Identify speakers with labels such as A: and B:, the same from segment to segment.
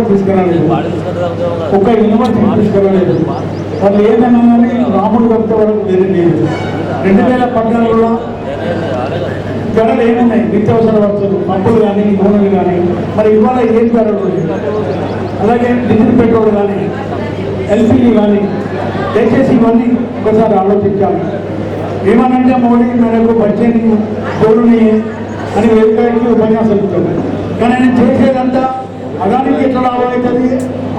A: తీసుకురాలేదు, ఒక యూనివర్సిటీ తీసుకురాలేదు. వాళ్ళు ఏదన్నా కానీ రాముడు కడితే వరకు వేరే లేదు. 2014లో ధరలు ఏమున్నాయి, నిత్యావసర వస్తువులు, పప్పులు కానీ నూనెలు కానీ, మరి ఇవాళ ఏం ధరలు? అలాగే డీజిల్ పెట్రోల్ కానీ ఎల్పీజీ కానీ, దయచేసి ఇవన్నీ ఒకసారి ఆలోచించాలి. ఏమనంటే మోడీ మనకు బడ్జెట్ తోడుని అని వ్యవసాయానికి ఉపన్యాసాలు ఇస్తుంది, కానీ నేను చేసేదంతా అదానికి ఎట్లా లాభం అవుతుంది,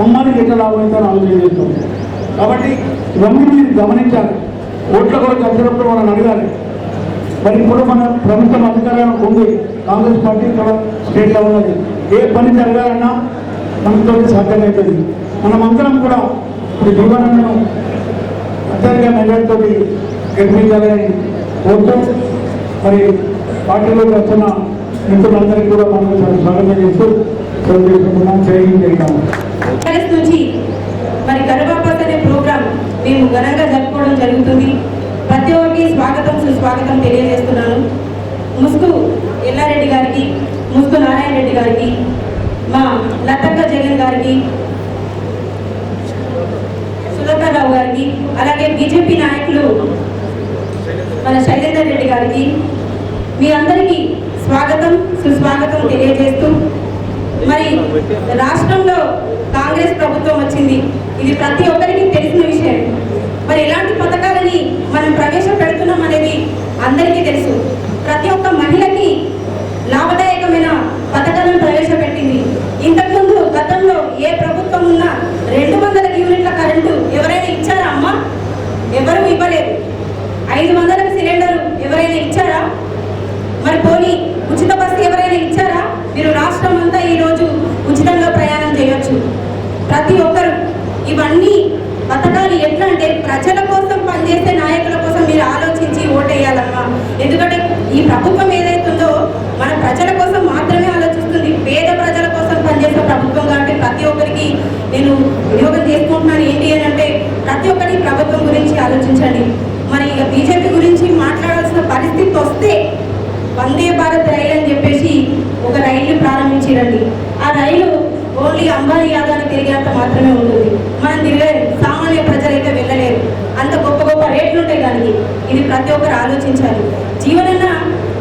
A: అమ్మానికి ఎట్లా లాభం అవుతుందని ఆలోచన చేస్తుంది. కాబట్టి ఇవన్నీ మీరు గమనించాలి. ఓట్ల కూడా వచ్చినప్పుడు వాళ్ళని అడగాలి. మరి ఇప్పుడు మన ప్రభుత్వం అధికారంలో ఉంది, కాంగ్రెస్ పార్టీ ఇక్కడ స్టేట్లో ఉన్నది. ఏ పని జరగాలన్నా మనతో సాధ్యమవుతుంది. మనమందరం కూడా ఇప్పుడు జీవనాలను అత్యధిక మెజార్టీతో గెలిపించాలని కోరుతూ, మరి పార్టీలోకి వచ్చిన మిత్రులందరికీ కూడా మనం స్వాగతం చేస్తూ చేసుకుంటున్నాం.
B: నుంచి మరి కరువాపస్ అనే ప్రోగ్రాం మేము ఘనంగా జరుపుకోవడం జరుగుతుంది. ప్రతి ఒక్కరికి స్వాగతం సుస్వాగతం తెలియజేస్తున్నాను. ముస్కు ఎల్లారెడ్డి గారికి, ముస్కు నారాయణ రెడ్డి గారికి, మా లతక్క జగన్ గారికి, సుధాకర్ రావు గారికి, అలాగే బీజేపీ నాయకులు మన శైలేందర్ రెడ్డి గారికి, మీ అందరికీ స్వాగతం సుస్వాగతం తెలియజేస్తూ, మరి రాష్ట్రంలో కాంగ్రెస్ ప్రభుత్వం వచ్చింది. ఇది ప్రతి ఒక్కరికి తెలిసిన విషయం. మరి ఎలాంటి పథకాలని మనం ప్రవేశపెడుతున్నాం అనేది అందరికీ తెలుసు. ప్రతి ఒక్క మహిళకి లాభదాయకమైన పథకాలను ప్రవేశపెట్టింది. ఇంతకుముందు గతంలో ఏ ప్రభుత్వం ఉన్నా 200 యూనిట్ల కరెంటు ఎవరైనా ఇచ్చారా అమ్మా? ఎవరు ఇవ్వలేదు. 500 సిలిండర్ ఎవరైనా ఇచ్చారా? మరి పోనీ ఉచిత బస్సు ఎవరైనా ఇచ్చారా? మీరు రాష్ట్రం అంతా ఈరోజు ఉచితంగా ప్రయాణం చేయొచ్చు ప్రతి ఒక్కరు. ఇవన్నీ పథకాలు ఎట్లా అంటే ప్రజల కోసం పనిచేసే నాయకుల కోసం మీరు ఆలోచించి ఓటేయాలమ్మా. ఎందుకంటే ఈ ప్రభుత్వం ఏదైతుందో మన ప్రజల కోసం మాత్రమే ఆలోచిస్తుంది. పేద ప్రజల కోసం పనిచేసే ప్రభుత్వం కాబట్టి ప్రతి ఒక్కరికి నేను వినియోగం చేసుకుంటున్నాను. ఏంటి అని అంటే ప్రతి ఒక్కరికి ప్రభుత్వం గురించి ఆలోచించండి. మరి ఇక బీజేపీ గురించి మాట్లాడాల్సిన పరిస్థితి వస్తే వందే భారత్ రైలు అని చెప్పేసి ఒక రైలు ప్రారంభించారండి. ఆ రైలు ఓన్లీ అంబానీ యాదాన్ని తిరిగేంత మాత్రమే ఉంటుంది. మనం తిరగలేదు, సామాన్య ప్రజలైతే వెళ్ళలేరు. అంత గొప్ప గొప్ప రేట్లు ఉంటాయి దానికి. ఇది ప్రతి ఒక్కరు ఆలోచించాలి. జీవనన్న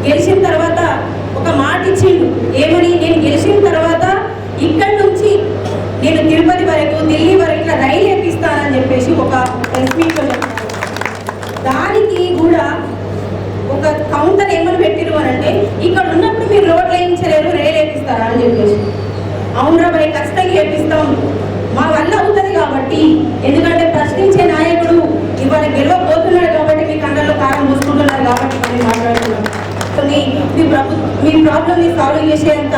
B: గెలిచిన తర్వాత ఒక మాట ఇచ్చిండు. ఏమని? నేను గెలిచిన తర్వాత ఇక్కడి నుంచి నేను తిరుపతి వరకు, ఢిల్లీ వరకు ఇట్లా రైలు ఎక్కిస్తానని చెప్పేసి ఒక ప్రెస్ మీట్లో చెప్తాను. దానికి కూడా ఒక కౌంటర్ ఏమని పెట్టిరు అని అంటే, ఇక్కడ ఉన్నప్పుడు మీరు రోడ్లు వేయించలేరు, రైలు వేపిస్తారా అని చెప్పేసి. అవునరా భయ్, ఖచ్చితంగా వేపిస్తాం, మా వల్ల అవుతుంది కాబట్టి. ఎందుకంటే ప్రశ్నించే నాయకుడు ఇవాళ గెలవబోతున్నాడు కాబట్టి మీ కండల్లో కారం పోసుకుంటున్నారు కాబట్టి మనం మాట్లాడుతున్నాం. సో మీ ప్రాబ్లమ్ని సాల్వ్ చేసేంత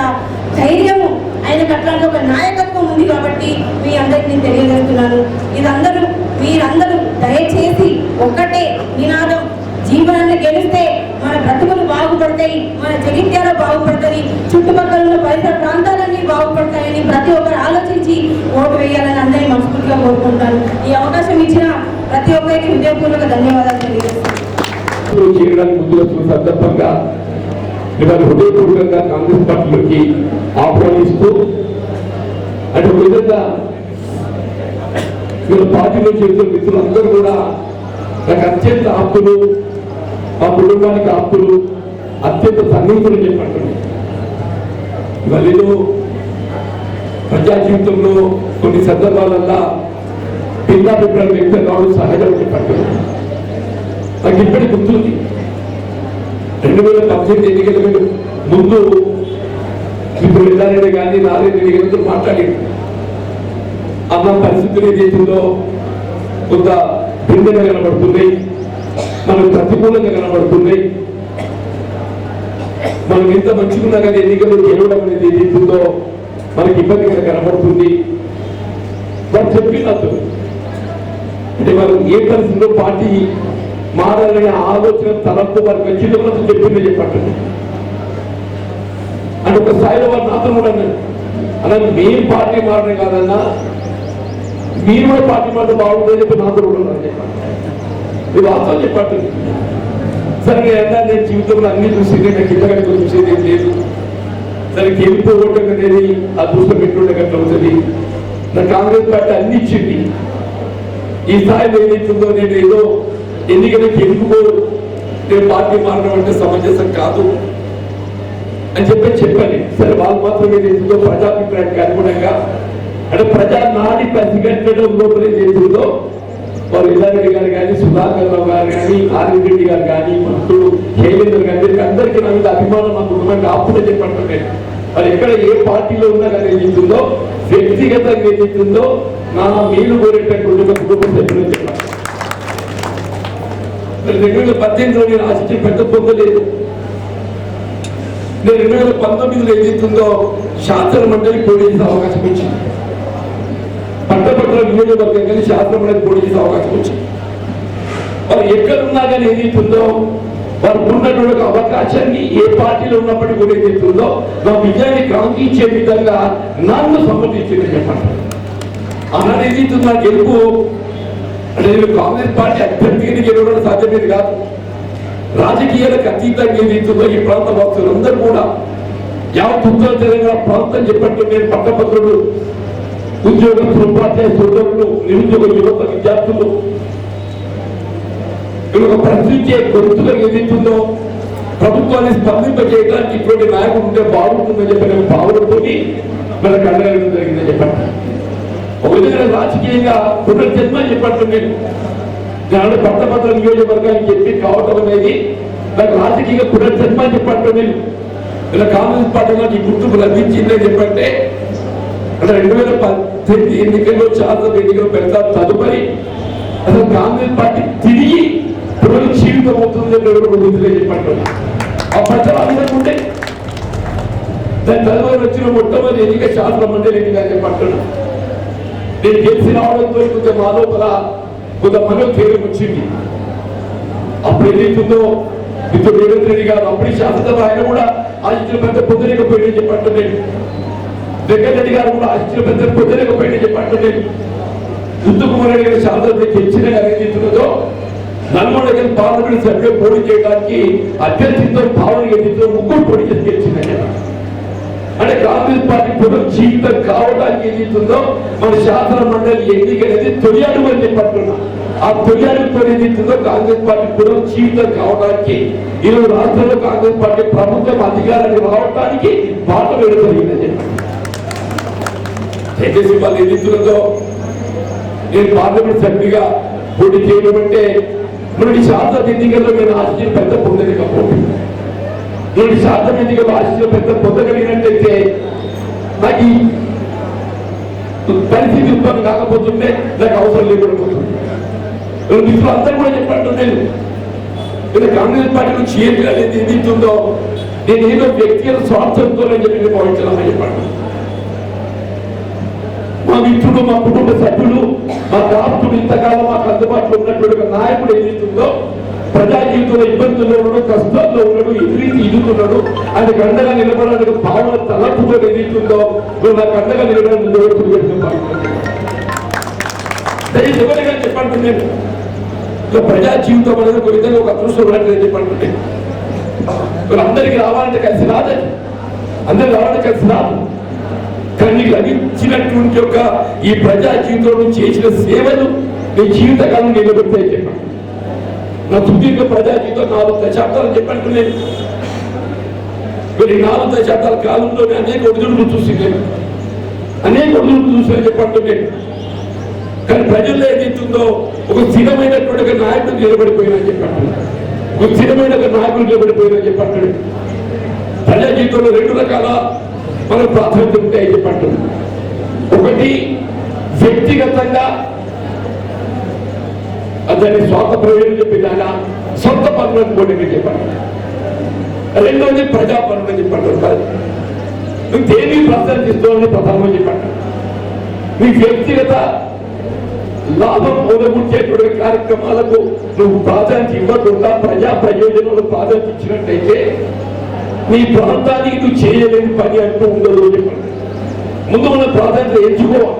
B: ధైర్యము ఆయనకు అట్లాంటి ఒక నాయకత్వం ఉంది కాబట్టి మీ అందరికి నేను తెలియజేస్తున్నాను. మీరందరూ దయచేసి ఒక్కటే నినాదం, జీవనాన్ని గెలిస్తే మన బ్రతుకులు బాగుపడతాయి, మన జగిత్యాల బాగుపడుతుంది, చుట్టుపక్కల ఉన్న పరిసర ప్రాంతాలన్నీ బాగుపడతాయని ప్రతి ఒక్కరు ఆలోచించి ఓటు వేయాలని అందరినీ మనస్ఫూర్తిగా కోరుకుంటాను. ఈ అవకాశం ఇచ్చిన ప్రతి ఒక్కరికి హృదయపూర్వక ధన్యవాదాలు తెలియజేస్తాను.
C: సందర్భంగా మిమ్మల్ని హృదయపూర్వకంగా కాంగ్రెస్ పార్టీలోకి ఆహ్వానిస్తూ, అంటే ఒక విధంగా వీళ్ళ పార్టీలో చేసిన మిత్రులందరూ కూడా నాకు అత్యంత ఆప్తులు, మా కుటుంబానికి ఆప్తులు, అత్యంత సన్నిహితులు చెప్పండి. ఇవాళ ప్రజా జీవితంలో కొన్ని సందర్భాలల్లో భిన్నాభిప్రాయాలు వ్యక్తం కావడం సహజం చెప్పండి. నాకు ఇప్పటి గుర్తుంది, 2018 ఎన్నికల ముందు ఇప్పుడు ఎల్లారెడ్డి కానీ నారాయణ రెడ్డి గారితో మాట్లాడారు. అన్న పరిస్థితులు ఏదైతుందో కొంత భిన్నంగా కనబడుతున్నాయి, మనకు ప్రతికూలంగా కనబడుతున్నాయి, మనం ఎంత మంచిగా కానీ ఎన్నికలు గెలవడం అనేది ఏదైతుందో మనకి ఇబ్బందిగా కనబడుతుంది. వారు చెప్పినట్టు అంటే మనం ఏ పరిస్థితిలో పార్టీ మారాలనే ఆలోచన తలంపు వారికి వచ్చింది మనం చెప్పింది చెప్పండి. అంటే ఒక స్థాయిలో వారు నాతో కూడా అలా మేము పార్టీ మారడం కాదన్నా, మీరు కూడా పార్టీ మాత్రం బాగుంటుంది చెప్పి నాతో కూడా ఉన్నారు చెప్పండి. మీరు వాస్తవం చెప్పండి. సరే అన్నా, నేను జీవితంలో అన్ని చూసింది, నాకు ఇంతకంటే చూసేది ఏం లేదు. సరే గెలిపోవటం అనేది అదృష్టం పెట్టుకుంటే గట్ల అవుతుంది. నా కాంగ్రెస్ పార్టీ అన్ని ఇచ్చింది. ఈ స్థాయిలో ఏదైతుందో నేను ఏదో ఎన్నికలకు ఎన్నుకోరు, నేను పార్టీ మారడం అంటే సమంజసం కాదు అని చెప్పాలి. సరే వాళ్ళు మాత్రం ఏదైతుందో ప్రజాభిప్రాయానికి అనుగుణంగా అంటే ప్రజా నాడి పసిగట్టడం లోపల ఏదైతుందో వారు ఇల్లారెడ్డి గారు కానీ, సుధాకర్ రావు గారు కానీ, ఆర్వి రెడ్డి గారు కానీ, మంత్రులు శైలేందర్ గారి అందరికీ నా మీద అభిమానం, మా కుటుంబానికి ఆపుడే చెప్పండి. మరి ఎక్కడ ఏ పార్టీలో ఉన్నా కానీ ఏదైతుందో వ్యక్తిగతంగా ఏదైతుందో నా మేలు కోరేటటువంటి కుటుంబ సభ్యులు చెప్పాలి. 2018లో నేను ఆశించిన పెద్ద పొందలేదు. నేను 2019లో ఏదైతుందో శాసన మండలి పోటీ చేసే అవకాశం వచ్చింది. పట్టపట్ల నియోజకవర్గం కానీ శాసన మండలి పోటీ చేసే అవకాశం వచ్చింది. వారు ఎక్కడున్నా కానీ ఏదైతుందో వారు ఉన్నటువంటి అవకాశాన్ని ఏ పార్టీలో ఉన్నప్పటికీ కూడా ఏదైతుందో నా విజయాన్ని కాంక్షించే విధంగా నన్ను సంబంధించిందని చెప్పండి. ఆనాడు ఏదైతుందో నా గెలుపు అంటే నేను కాంగ్రెస్ పార్టీ అభ్యర్థిగా గెలవడం సాధ్యమేది కాదు. రాజకీయాలకు అతీతంగా ఏదైతుందో ఈ ప్రాంత భక్తులందరూ కూడా యావత్ ఉత్తర తెలంగాణ ప్రాంతం చెప్పట్టు నేను పట్టభద్రులు, ఉద్యోగస్తులు, ఉపాధ్యాయ సోదరులు, నిరుద్యోగ యువత, విద్యార్థులు ఒక ప్రశ్నించే గొంతుగా ఏదైతుందో ప్రభుత్వాన్ని స్పందింపజేయడానికి ఇటువంటి నాయకుడు ఉంటే బాగుంటుందని చెప్పిన భావనతో మనకు అండగలడం జరిగిందని చెప్పండి. ఒక విధంగా రాజకీయంగా పునర్జన్మ చెప్పట్టు నేను పట్టభద్ర నియోజకవర్గానికి చెప్పి కావటం అనేది నాకు రాజకీయ పునర్జన్మ చెప్పట్టు నేను ఇలా కాంగ్రెస్ పార్టీలో ఈ గుర్తింపు లభించిందని చెప్పంటే అంటే 2018 ఎన్నికల్లో శాసన ఎన్నికలు పెడతారు. తదుపరి అసలు కాంగ్రెస్ పార్టీ తిరిగి జీవితం అవుతుందని గుర్తులే చెప్పండి. ఆ ప్రజలు అందకుంటే దాని తదుపరి వచ్చిన మొట్టమొదటి ఎన్నిక శాసన మండలి ఎన్నిక చెప్పంటున్నా. నేను గెలిచి రావడంతో కొంచెం మా లోపల కొంత మనోధైర్యం వచ్చింది. అప్పుడు ఏదైతుందో ఇప్పుడు రేవంత్ రెడ్డి గారు అప్పటి శాసనసభ ఆయన కూడా ఆశించిన పెద్ద పొందలేకపోయిందని చెప్పంటున్నాను. జగన్ రెడ్డి గారు కూడా ఆశించిన పెద్ద పొందలేకపోయిందని చెప్పంటున్నాను. ఉత్తమ్ కుమార్ రెడ్డి గారి శాసనసభ గెలిచిన గారు ఏదైతున్నదో నల్గొండ పార్లమెంట్ సభ్యులు పోటీ చేయడానికి అభ్యర్థితో భావన ఏదైతే ముగ్గురు పోటీ చేసి గెలిచిందని అంటే కాంగ్రెస్ పార్టీ పునర్జీవితం కావడానికి ఏదైతుందో మన శాసన మండలి ఎన్నిక అనేది తొలి అడుగు అని చెప్పంటున్నా. ఆ తొలి అడుగుతో ఏదైతుందో కాంగ్రెస్ పార్టీ పునర్జీవితం కావడానికి ఈరోజు రాష్ట్రంలో కాంగ్రెస్ పార్టీ ప్రభుత్వం అధికారానికి రావడానికి బాట వేయగలిగిందని చెప్పండి. దయచేసి వాళ్ళు ఏదైతున్నదో నేను పార్లమెంట్ సభ్యుడిగా పోటీ చేయడం అంటే మొన్నటి శాసన ఎన్నికల్లో నేను ఆశించిన పెద్ద పొందలేకపోతే నేను శాసన ఎన్నికల్లో ఆశించిన పెద్ద పొందగలిగినట్లయితే నాకు ఈ పరిస్థితి ఉత్పన్నం కాకపోతుంటే నాకు అవసరం లేకుండా పోతుంది. మిత్రులు అందరూ కూడా చెప్పండి నేను కాంగ్రెస్ పార్టీ నుంచి ఏం కాలేదు ఏదైతుందో నేను ఏదో వ్యక్తిగత స్వార్థంతో చెప్పి భావించాలని చెప్పండి. మా మిత్రుడు, మా కుటుంబ సభ్యులు, మా దాస్తులు ఇంతకాలం మాకు అందుబాటులో ఉన్నటువంటి ఒక నాయకుడు ఏదైతుందో ప్రజా జీవితంలో ఇబ్బందుల్లో ఉన్నాడు, కష్టాల్లో ఉన్నాడు, ఎదుగుతున్నాడు, ఆయనకు అండగా నిలబడడానికి భావన తలపుతో ఏదైతుందో నువ్వు నాకు అండగా నిలబడడానికి ఎవరిగా చెప్పంటున్నాను. ప్రజా జీవితం అనేది ఒక విధంగా ఒక అదృష్టం ఉన్నట్టు చెప్పంటున్నాను. అందరికి రావాలంటే కలిసి రాదని, అందరికి రావాలంటే కలిసి రాదు. కానీ లభించినటువంటి యొక్క ఈ ప్రజా జీవితంలో చేసిన సేవలు నీ జీవితకాలం నిలబెడతాయి చెప్పండి. నా సుదీర్ఘ ప్రజా జీవితం 4 దశాబ్దాలు చెప్పంటున్నాను. మరి 4 దశాబ్దాల కాలంలోనే అనేక ఒడిదుడుకులు చూసింది, అనేక ఒడిదుడుకులు చూసిన చెప్పంటున్నాను. కానీ ప్రజల్లో ఏదైతుందో ఒక స్థిరమైనటువంటి ఒక నాయకుడు నిలబడిపోయినా చెప్పంటున్నాను. ఒక స్థిరమైన ఒక నాయకుడు నిలబడిపోయినా చెప్పంటున్నాడు. ప్రజా జీవితంలో 2 రకాల మనం ప్రాధాన్యత ఉంటాయి చెప్పండి. ఒకటి వ్యక్తిగతంగా దాన్ని స్వార్థ ప్రయోజనం చెప్పినాక సొంత పనులను కూడా చెప్పండి. రెండోది ప్రజా పనులు చెప్పండి. నువ్వు దేన్ని ప్రాధాన్యతని ప్రధానమని చెప్పండి. నీ వ్యక్తిగత లాభం పొందగొచ్చేటువంటి కార్యక్రమాలకు నువ్వు ప్రాధాన్యత ఇవ్వకుండా ప్రజా ప్రయోజనాలు ప్రాధాన్యత ఇచ్చినట్టయితే నీ ప్రాంతానికి నువ్వు చేయలేని పని అంటూ ఉండదు చెప్పండి. ముందు మన ప్రాధాన్యత ఎంచుకోవాలి,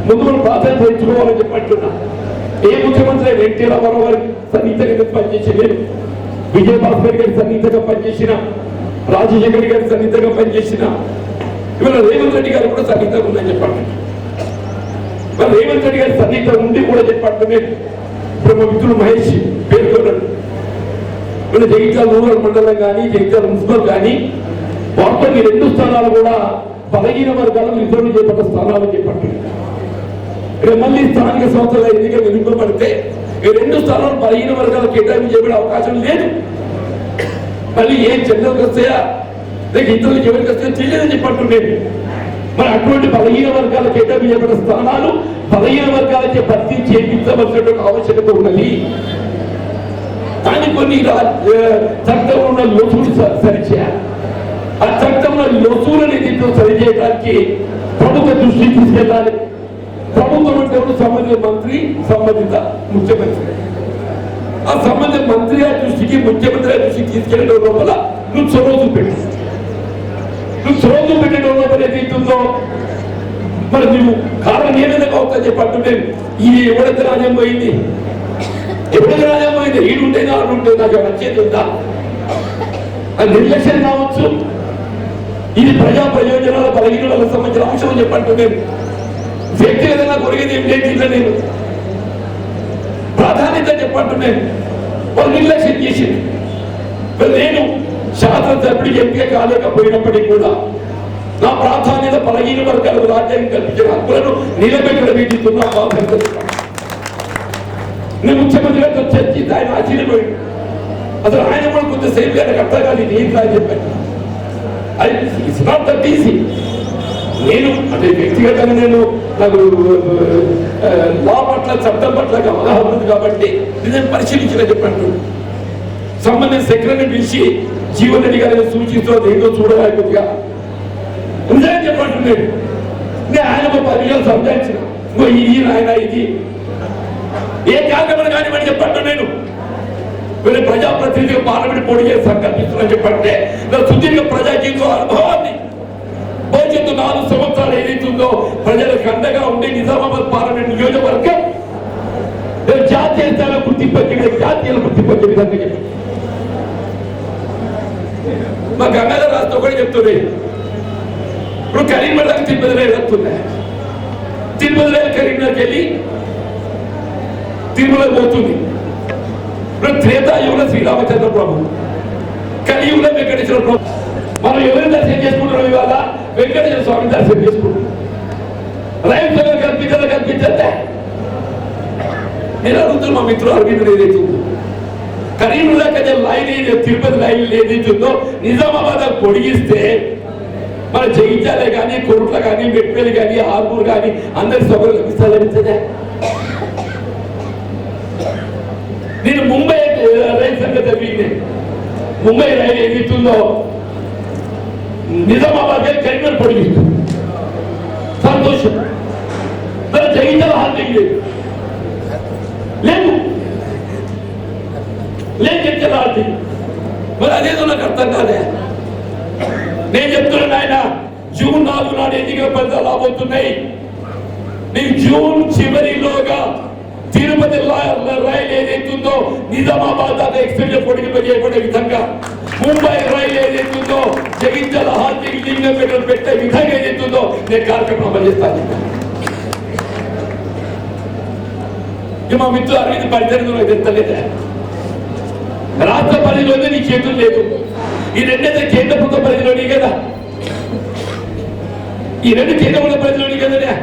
C: ముందు మన ప్రాధాన్యత ఎంచుకోవాలని చెప్పంటున్నా. ఏ ముఖ్యమంత్రి ఎన్టీ రామారావు గారికి సన్నిహితంగా పనిచేసిన, విజయభాస్కర్ గారికి సన్నిహితంగా పనిచేసిన, రాజశేఖర్ గారికి సన్నిహితంగా పనిచేసిన, ఇవాళ రేవంత్ రెడ్డి గారు కూడా సన్నిహితంగా ఉందని చెప్పండి. రేవంత్ రెడ్డి గారి సన్నిహిత ఉండి కూడా చెప్పండి. ఇప్పుడు మా మిత్రుడు మహేష్ పేర్కొన్నాడు, మన జగిత్యాల రూరల్ మండలం కానీ జగిత్యాల మున్సిపల్ కానీ వాటిలో ఈ 2 స్థానాలు కూడా బలహీన వర్గాలకు రిజర్వ్ చేయబడ్డ స్థానాలు చెప్పండి. మళ్ళీ స్థానిక సంస్థల ఎన్నికలు ఎన్నుకోబడితే ఈ 2 స్థానాలు బలహీన వర్గాలకు కేటాయింపు చేయబడే అవకాశం లేదు. మళ్ళీ ఏం జనరల్కి వస్తాయా లేక ఇతరులకు ఎవరికి వస్తాయో తెలియదని చెప్పంటున్నాను. మరి అటువంటి బలహీన వర్గాలకు కేటాయింపు చేయబడ్డ స్థానాలు బలహీన వర్గాలకే భర్తీ చేయించవలసినటువంటి ఆవశ్యకత ఉన్నది. కానీ కొన్ని చట్టంలో ఉన్న లోసులు సరిచేయాలి. ఆ చట్టంలో లోసులను దీంతో సరిచేయడానికి ప్రభుత్వ దృష్టికి తీసుకెళ్ళాలి. ప్రభుత్వం అంటే సంబంధిత మంత్రి, సంబంధిత ముఖ్యమంత్రి, ఆ సంబంధిత మంత్రి ఆ దృష్టికి ముఖ్యమంత్రి ఆ దృష్టికి తీసుకెళ్ళడం లోపల నువ్వు చొరవ చూపెట్టు. నువ్వు చొరవ చూపెట్టడం లోపల ఏదైతుందో మరి నువ్వు కారణం ఏ విధంగా అవుతా చెప్పంటుంటే ఇది ఎవరైతే రాజ్యం పోయింది, ఎప్పుడైతే రాజ్యం పోయింది, ఈడుంటేనా ఆడుంటే నాకు వచ్చేది ఉందా? అది నిర్లక్ష్యం కావచ్చు. ఇది ప్రజా ప్రయోజనాల బలహీనలకు సంబంధించిన అంశం చెప్పంటున్నాను. వ్యక్తిగతంగా కొరిగేది ఏం లేదు. ఇట్లా నేను ప్రాధాన్యత చెప్పంటున్నాను. వాళ్ళు నిర్లక్ష్యం చేసింది. నేను శాసనసభ్యుడికి ఎంపిక కాలేకపోయినప్పటికీ కూడా నా ప్రాధాన్యత బలహీన వర్గాలకు రాజ్యాంగం కల్పించిన హక్కులను నిలబెట్టడం ఏంటిస్తున్నా బాధ్యత. నేను ముఖ్యమంత్రి గారితో చర్చించి ఆయన ఆశ్చర్యపోయాడు. అసలు ఆయన కూడా కొంతసేపు గారికి అర్థం కాదు ఇది ఏంటి అని చెప్పాను. It's not that easy. నేను అంటే వ్యక్తిగతంగా నేను నాకు లా పట్ల చట్టం పట్ల అవగాహన ఉంది కాబట్టి నేను పరిశీలించిన చెప్పండి. సంబంధించిన సెక్రటరీ పిలిచి జీవన్ రెడ్డి గారిని సూచిస్తూ ఏంటో చూడలేకపోతుగా నిజంగా చెప్పండి. నేను ఆయన 10 నిమిషాలు సంజాయించిన ఇది ఆయన ఇది ఏ కార్యక్రమం కానివ్వండి చెప్పండి. నేను వీళ్ళు ప్రజాప్రతినిధిగా పార్లమెంట్ పోటీ చేసి సంకల్పిస్తున్నాను చెప్పంటే నా సుదీర్ఘ ప్రజా జీవితం అనుభవాన్ని భవిష్యత్తు 4 సంవత్సరాలు ఏదైతుందో ప్రజలకు అండగా ఉండి నిజామాబాద్ పార్లమెంట్ నియోజకవర్గం జాతీయ స్థాయిలో గుర్తింపొచ్చే జాతీయ గుర్తింపొచ్చే విధంగా చెప్పి మా గంగాధర రాష్ట్రం కూడా చెప్తుంది. ఇప్పుడు కరీంనగర్ తిరుపతి రైలు వస్తుంది. తిరుపతి రైలు కరీంనగర్కి వెళ్ళి తిరుమల పోతుంది. ఇప్పుడు త్రేతాయుగంలో శ్రీరామచంద్ర ప్రభు, కలియుగంలో వెంకటేశ్వర ప్రభు. మనం ఎవరిని దర్శనం చేసుకుంటున్నాం? ఇవాళ వెంకటేశ్వర స్వామిని దర్శనం చేసుకుంటున్నాం. రైతు కల్పించలే. నేను అడుగుతున్నా మా మిత్రులు అరవింద్ ఏదైతే కరీంనగర్ లైన్ తిరుపతి లైన్ ఏదైతుందో నిజామాబాద్ పొడిగిస్తే మన జగిత్యాలే కానీ కొరుట్ల కానీ మెట్పల్లి కానీ ఆర్మూర్ కానీ అందరి సభలు లభిస్తాలే. నేను ముంబై రైలు సంగతి తప్పింది. ముంబై రైలు ఏదైతుందో నిజామాబాద్ కరీంనగర్ పొడిగిస్తుంది. సంతోషం. మన జగిత్యాల హార్దింగ్ లేదు చెప్తాను హార్దింగ్. మరి అదేదో నాకు అర్థం కాదే. నేను చెప్తున్నాను ఆయన జూన్ 4 నాడు ఎన్నికల ఫలితాలు రాబోతున్నాయి. నేను జూన్ చివరిలోగా తిరుపతి రైలు ఏదైతుందో నిజామాబాద్ దాకా ఎక్స్ప్రెస్ పొడిగింపజేయబడే విధంగా, ముంబై రైలు ఏదైతుందో జగిత్యాల హార్దింగ్ లింగంపేట పెట్టే విధంగా ఏదైతుందో నేను కార్యక్రమం అమలు చేస్తాను. మా మిత్రులు అరవింద్ పరిచయం నాకు తెస్తలేదా? రాష్ట్ర పరిధిలోనే నీ చేతులు లేదు. ఈ 2 కేంద్ర ప్రభుత్వ పరిధిలోని కదా, ఈ 2 కేంద్ర ప్రభుత్వ పరిధిలోని కదా.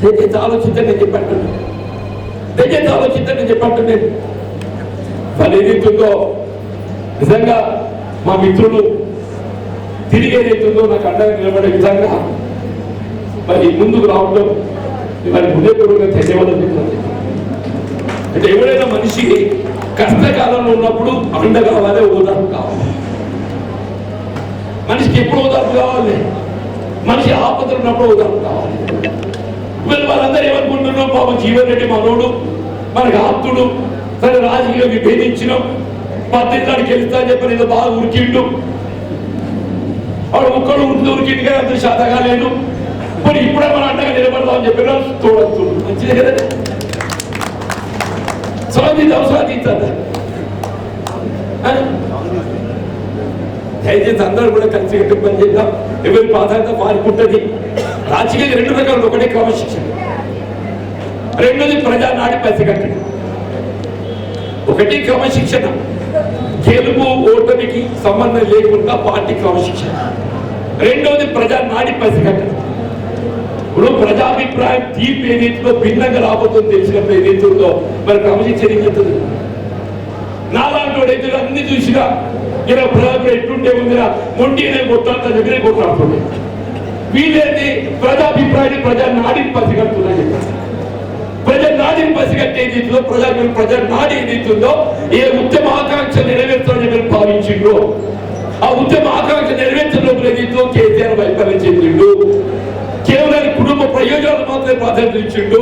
C: దయచేసి ఆలోచించండి నేను చెప్పంటున్నాను. దయచేసి ఆలోచించండి నేను చెప్పంటున్నాను. వాళ్ళు ఏదైతుందో నిజంగా మా మిత్రులు తిరిగి ఏదైతుందో నాకు అండగా నిలబడే విధంగా మరి ముందుకు రావడం మరి హృదయపూర్వకంగా ధన్యవాదాలు. అంటే ఎవరైనా మనిషి కష్టకాలంలో ఉన్నప్పుడు అండ కావాలి, ఓదార్పు కావాలి. మనిషికి ఎప్పుడు ఓదార్పు కావాలి? మనిషి ఆపదలు ఉన్నప్పుడు ఓదార్పు కావాలి. వీళ్ళు వాళ్ళందరూ ఏమనుకుంటున్నాం? పాపం జీవన్ రెడ్డి మనోడు, మనకు ఆప్తుడు, సరే రాజకీయం విభేదించినాం, 18 గెలుస్తా అని చెప్పి ఏదో బాగా ఉరికిండు. వాడు ఒక్కడు ఉరికిండు కానీ అంత శాతగా లేడు. మరి ఇప్పుడే మనం అండగా నిలబడదామని చెప్పిన తోడొచ్చు మంచిదే కదా. స్వాధీంచాలి. దయచేసి అందరూ కూడా కలిసి పని చేద్దాం. ఎవరి ప్రాధాన్యత మారుకుంటుంది. రాజకీయ రెండు రకాలు, ఒకటి క్రమశిక్షణ, రెండోది ప్రజానాడి పసిగట్టడం. ఒకటి క్రమశిక్షణ, గెలుపు ఓటమికి సంబంధం లేకుండా పార్టీ క్రమశిక్షణ. రెండోది ప్రజానాడి పసిగట్టడం. ఇప్పుడు ప్రజాభిప్రాయం తీర్పు ఏదైతుందో భిన్నంగా రాబోతుందో తెలిసినప్పుడు ఏదైతుందో మరి క్రమశిక్షణ ఏం చెప్తుంది? నాలాంటి అయితే అన్ని చూసినా ఇలా ప్రజలు ఎట్టుంటే ఉందిరా మొండి కొట్టాలంత దగ్గరే కొట్లాడుతుంది. వీళ్ళేది ప్రజాభిప్రాయాన్ని ప్రజానాడిని పసిగడుతుందని చెప్పారు. ప్రజానాడిని పసిగట్టే ఏదైతుందో ప్రజానాడి ఏదైతుందో ఏ ఉద్యమ ఆకాంక్ష నెరవేర్చాలని మీరు భావించిండ్రో ఆ ఉద్యమ ఆకాంక్ష నెరవేర్చడం ఏదైతుందో కేసీఆర్ వైఫల్యం చెందిండు. కేవలం కుటుంబ ప్రయోజనాలు మాత్రమే ప్రాధాన్యత ఇచ్చిండు.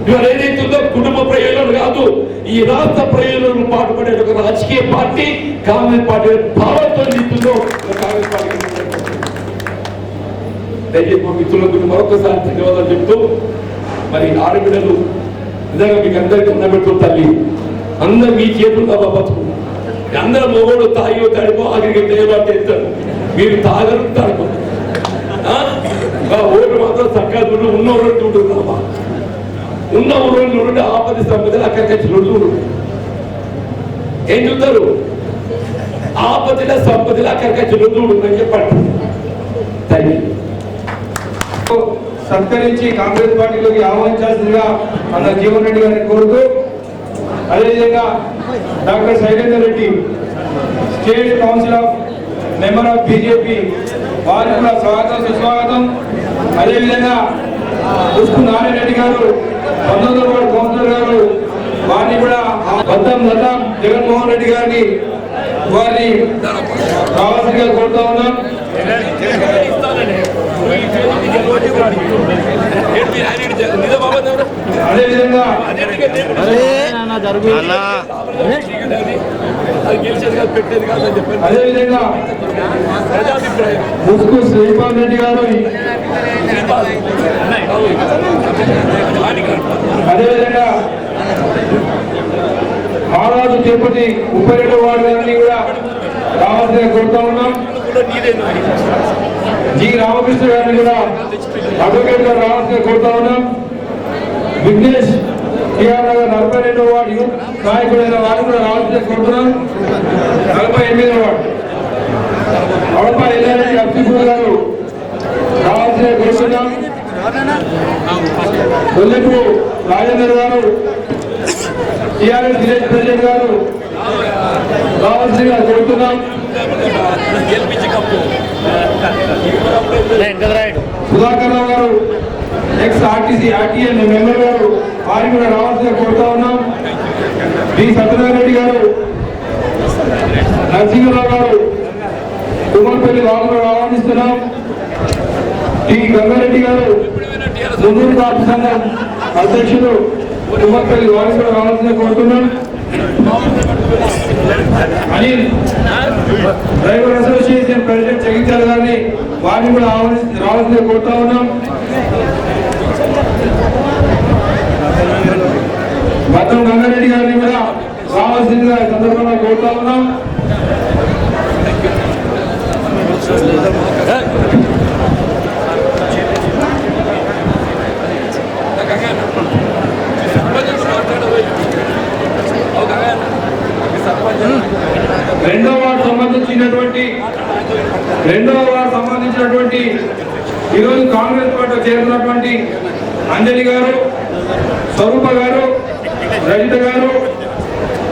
C: ఇవాళ ఏదైతుందో కుటుంబ ప్రయోజనాలు కాదు, ఈ రాష్ట్ర ప్రయోజనాలను పాటుపడే ఒక రాజకీయ పార్టీ కాంగ్రెస్ పార్టీ భావంతో నింపుతుందో కాంగ్రెస్ పార్టీ. దయచేసి మా మిత్రులకు మరొకసారి ధన్యవాదాలు చెప్తూ, మరి ఆడబిడ్డలు నిజంగా మీకు అందరికీ ఉన్నబెట్టు తల్లి అందరూ మీ చేతుల్లో బతుకు. అందరూ మొగోడు తాగియో తడిపో ఆఖరికి తేవాటు చేస్తారు. మీరు తాగరు తడుపు ఓటు మాత్రం చక్కగా ఉన్న ఊరు ఉంటుందమ్మా. ఉన్న ఊరు నుండి ఆపది సంపదలు అక్కడికి రెండు ఏం చూస్తారు? ఆపదిల సంపదలు అక్కడికి రెండు ఉంటుందని చెప్పండి.
D: సత్కరించి కాంగ్రెస్ పార్టీలోకి ఆహ్వానించాల్సిందిగా అన్న జీవన్ రెడ్డి గారిని కోరుతూ, అదేవిధంగా doctor Shailender Reddy state council of member of BJP వారికి కూడా స్వాగతం సుస్వాగతం. అదేవిధంగా ఉస్కు నారాయణ రెడ్డి గారు 19వ వార్డు కౌన్సిలర్ గారు వారిని కూడా బద్దం లతా జగన్మోహన్ రెడ్డి గారిని వారిని కావాల్సిందిగా కోరుతా ఉన్నాం. అదేవిధంగా ముస్కు శ్రీపాల్ రెడ్డి గారు, అదేవిధంగా మహారాజు తిరుపతి 32వ వార్డు గారిని కూడా కావాల్సిందిగా కోరుతా ఉన్నాం. జి రామకృష్ణ గారిని కూడా అడ్వకేట్ గారు రావాల్సిందిగా కోరుతా ఉన్నాం. విఘ్నేష్ టిఆర్ నగర్ 42వ వార్డు యూత్ నాయకుడైన వారిని కూడా రావాల్సిందిగా కోరుతున్నాం. 48వ వార్డు అడప ఎల్లారెడ్డి అబ్దుల్ గారు రావాల్సిందిగా కోరుతున్నాం. కొల్లెపు రాజేందర్ గారు, టిఆర్ఎస్ విలేజ్ ప్రెసిడెంట్ గారు రావాల్సిందిగా కోరుతున్నాం. సుధాకర్ రావు గారు ఎక్స్ ఆర్టీసీ ఆర్టీఎన్ మెంబర్ గారు వారిని కూడా రావాల్సిందిగా కోరుతా ఉన్నాం. బి సత్యనారాయణ రెడ్డి గారు, నరసింహరావు గారు కుమార్పల్లి వాళ్ళు కూడా ఆహ్వానిస్తున్నాం. టి గంగారెడ్డి గారు ముందూరు కాపు సంఘం అధ్యక్షుడు కుమార్పల్లి వారిని కూడా రావాల్సిందిగా కోరుతున్నాం. Anil driver association president Jagtial గారిని వారిని కూడా రావాల్సిందిగా కోరుతా ఉన్నాం. భద్రం గంగారెడ్డి గారిని కూడా రావాల్సిందిగా ఈ సందర్భంగా కోరుతా ఉన్నాం. రెండవ వార్డు సంబంధించినటువంటి ఈరోజు కాంగ్రెస్ పార్టీ చేరుతున్నటువంటి అంజలి గారు, స్వరూప గారు, రజిత గారు,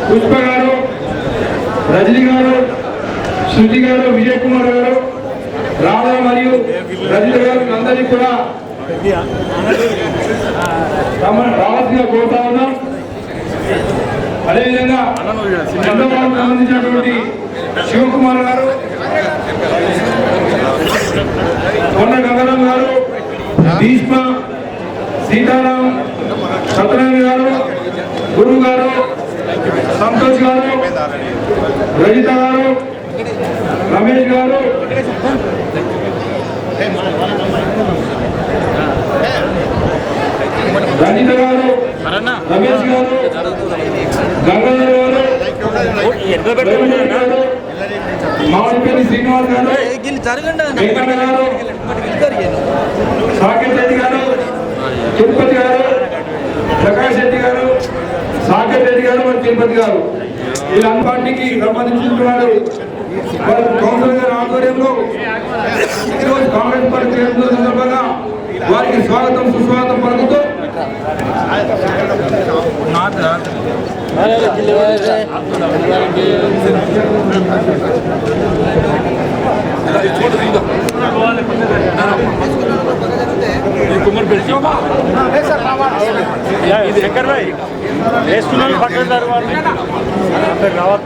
D: పుష్ప గారు, రజని గారు, శృతి గారు, విజయ్ కుమార్ గారు, రాధా మరియు రజిత గారు అందరినీ కూడా రావాల్సిందిగా కోరుతా ఉన్నాం. అదేవిధంగా రెండవ వార్డుకు సంబంధించినటువంటి శివకుమార్ గారు, కొండ గంగారాం గారు, భీష్మ, సీతారాం, సత్యనారాయణ గారు, గురువు గారు, సంతోష్ గారు, రజిత గారు, రమేష్ గారు, రజిత గారు, రమేష్ గారు, గంగాధర్ గారు, మామిడిపల్లి శ్రీనివాస్ గారు, వెంకన్న గారు, మార్కెట్ రెడ్డి గారు మరి తిరుపతి గారు వీళ్ళందరి పార్టీకి సంబంధించినటువంటి వారి కౌన్సిలర్ గారి ఆధ్వర్యంలో ఈరోజు కాంగ్రెస్ పార్టీ చేరుతున్న సందర్భంగా వారికి స్వాగతం సుస్వాగతం పలుకుతూ
E: శంకర్ భాయ్ వేసుకున్నాను పట్టిన తర్వాత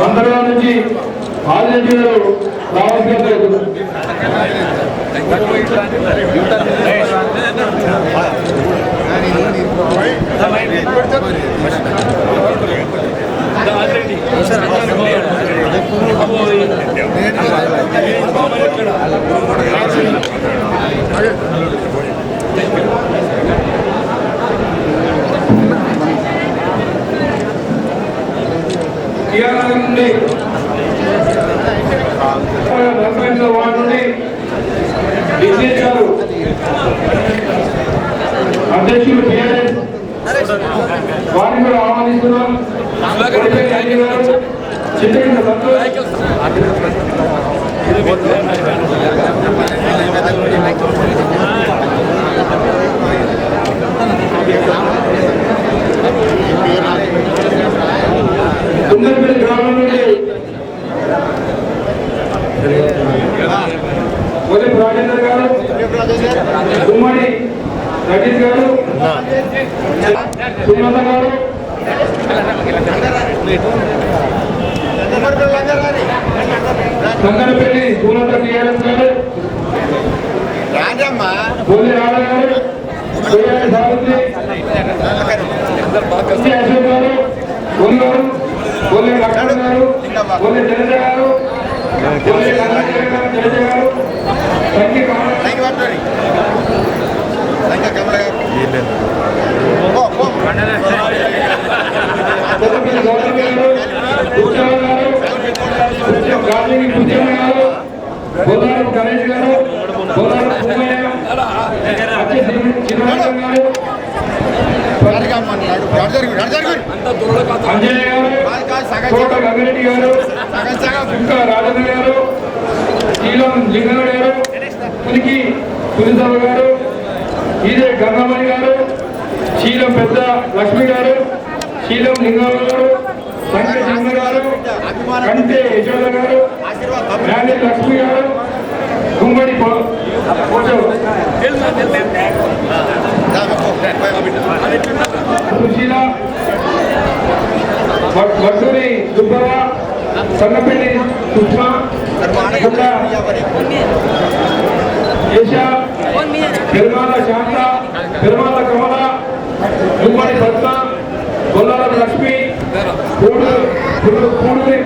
D: అందరిలో నుంచి ఆదిరెడ్డి గారు రావాల్సిన నుండి 45వ వార్డు నుండి డిసిఎస్ గారు అధ్యక్షులు టీఆర్ఎస్ వారిని కూడా ఆహ్వానిస్తున్నాం. చిత్రకింద సంతోష్ కుందర్పల్లి గ్రామం నుండి ఉదయం రాజేందర్ గారు, గుమ్మడి రజీష్ గారు, సుమలత గారు, సంగనపల్లి సుమలత టీఆర్ఎస్ గారు, బోలి రాధ గారు, సూర్యాడి సావిత్రి, అశోక్ గారు, బోలి గారు, బోలి లక్ష్మణ్ గారు, బోలి జనజ గారు, బోలి జనజ గారు, సంఖ్య బోధారం గణేష్ గారు, బోధారం పుమ్మయ్య, శ్రీనివాసం గారు, అంజయ్య గారు, కోట గంగిరెడ్డి గారు, ఇంకా రాజన్న గారు, శీలం లింగనుడు గారు, పులికి పులిసభ గారు, ఈదే గంగమణి గారు, శీలం పెద్ద లక్ష్మి గారు, శీలం లింగమ్మ గారు, సంఖ్య సింహ గారు, కంటే యశోద గారు, జ్ఞాని లక్ష్మి గారు, గుమ్మడి సుశీల, వడ్డూరి దుబ్బవ, సన్నపల్లి సుష్మా, యశ, పెరుమాల శాంత, పెరుమాల కమల, గుమ్మడి పద్మ, బొల్లాల లక్ష్మి, పూడూరి